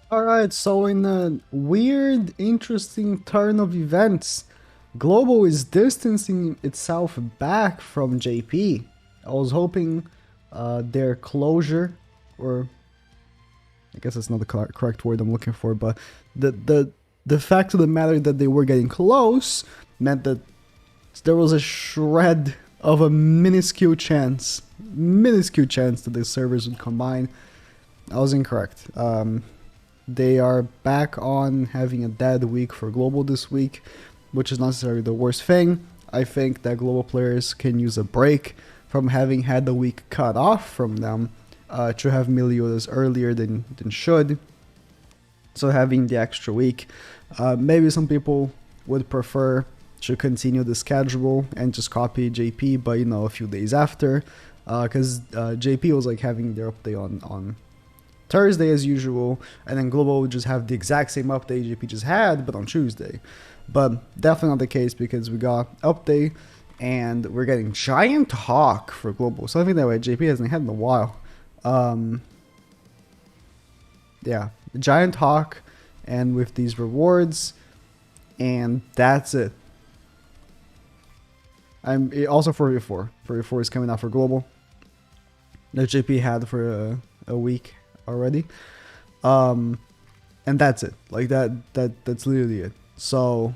Alright, so in a weird, interesting turn of events, Global is distancing itself back from JP. I was hoping their closure, or I guess that's not the correct word I'm looking for, but the, the, the fact of the matter that they were getting close meant that there was a shred of a minuscule chance that the servers would combine. I was incorrect. They are back on having a dead week for Global this week, which is not necessarily the worst thing. I think that Global players can use a break from having had the week cut off from them to have Meliodas earlier than should. So having the extra week, maybe some people would prefer to continue the schedule and just copy JP, but a few days after, because JP was like having their update on Thursday as usual, and then Global would just have the exact same update JP just had, but on Tuesday. But definitely not the case because we got update and we're getting Giant Hawk for Global. So I think that way JP hasn't had in a while. Yeah, Giant Hawk, and with these rewards, and that's it. I'm also 44. 44 is coming out for Global. That JP had for a week already, and that's it. Like that's literally it. So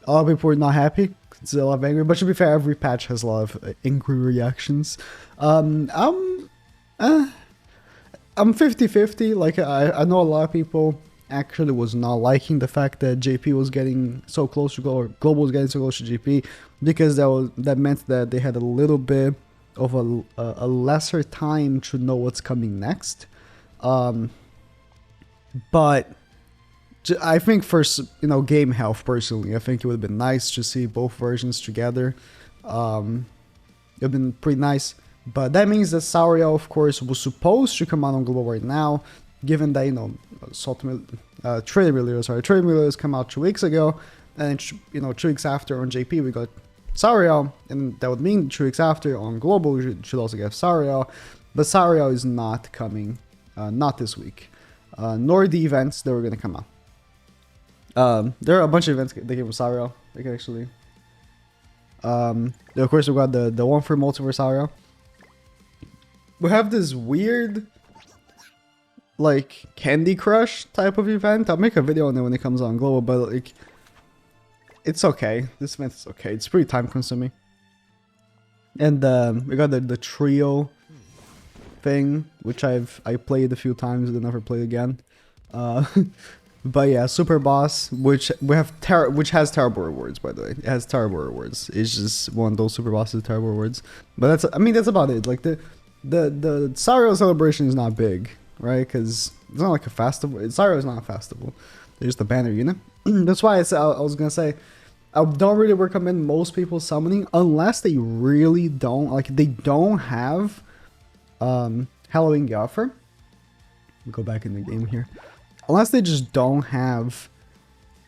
a lot of people are not happy. It's a lot of anger, but to be fair, every patch has a lot of angry reactions. I'm 50-50. Like I know a lot of people actually was not liking the fact that JP was getting so close to Global was getting so close to JP, because that meant that they had a little bit of a lesser time to know what's coming next. But I think for game health personally, I think it would have been nice to see both versions together. It would have been pretty nice. But that means that SARIEL, of course, was supposed to come out on Global right now, given that, Trading Meliodas come out 2 weeks ago, and 2 weeks after on JP we got SARIEL, and that would mean 2 weeks after on Global we should also get SARIEL, but SARIEL is not coming, not this week, nor the events that were going to come out. There are a bunch of events that came with SARIEL. They can actually, of course we got the one for Multiverse SARIEL. We have this weird, like, Candy Crush type of event. I'll make a video on it when it comes on Global, but like, it's okay. This event is okay. It's pretty time consuming. And we got the trio thing, which I played a few times and never played again. But yeah, Super Boss, which has terrible rewards, by the way. It has terrible rewards. It's just one of those Super Bosses with terrible rewards. But that's about it. Like the SARIEL celebration is not big, right? Because it's not like a festival. SARIEL is not a festival. There's the banner unit. That's why I was gonna say I don't really recommend most people summoning unless they really don't have Halloween offer. Go back in the game here. Unless they just don't have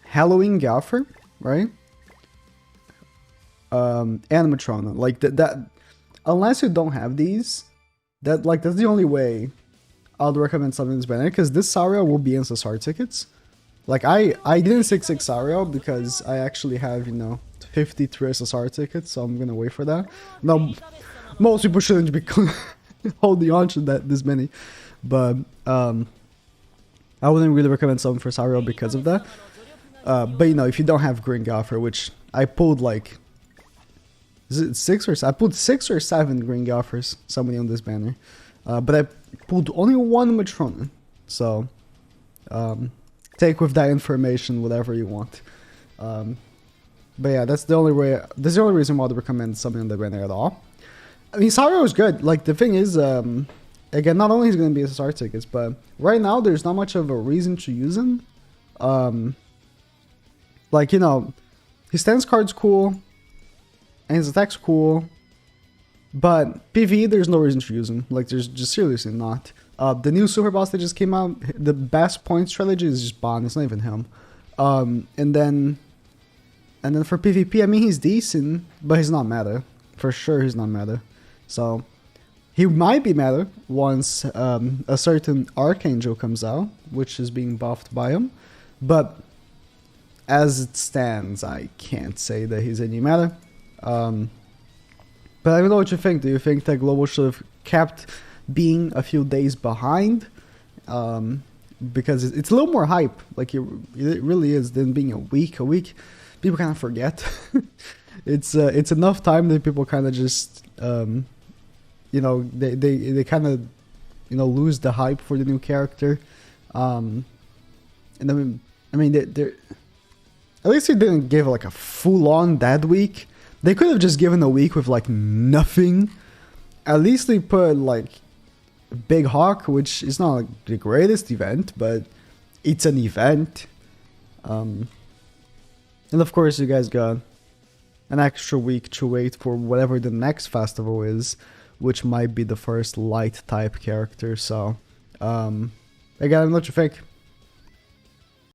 Halloween offer, right? Animatrona, like that. Unless you don't have these, that's the only way I'd recommend something this banner, because this SARIEL will be in SSR tickets. Like I didn't 6-6 SARIEL because I actually have 53 SSR tickets, so I'm gonna wait for that. No, most people shouldn't be holding on to this many, but I wouldn't really recommend something for SARIEL because of that. But if you don't have Green Gopher, which I pulled like, is it 6 or 7? I pulled 6 or 7 Green Gophers, somebody on this banner. But I pulled only one Matrona. So, take with that information whatever you want. But yeah, that's the only reason why I'd recommend something on the banner at all. I mean, SARIEL is good. Like, the thing is, again, not only is it going to be SSR tickets, but right now there's not much of a reason to use him. Like, his stance card's cool, and his attack's cool, but PvE, there's no reason to use him. Like, there's just seriously not. The new super boss that just came out, the best point strategy is just Bond. It's not even him. And then for PvP, I mean, he's decent, but he's not meta. For sure, he's not meta. So, He might be meta once a certain Archangel comes out, which is being buffed by him. But as it stands, I can't say that he's any meta. But I don't know what you think. Do you think that Global should have kept being a few days behind? Because it's a little more hype. Like it really is, than being a week. A week, people kind of forget. It's enough time that people kind of just you know, they kind of, you know, lose the hype for the new character. And I mean they're at least they didn't give like a full-on dead week. They could have just given a week with like nothing. At least they put like Big Hawk, which is not like the greatest event, but it's an event. And of course you guys got an extra week to wait for whatever the next festival is, which might be the first light type character. So again, what you think?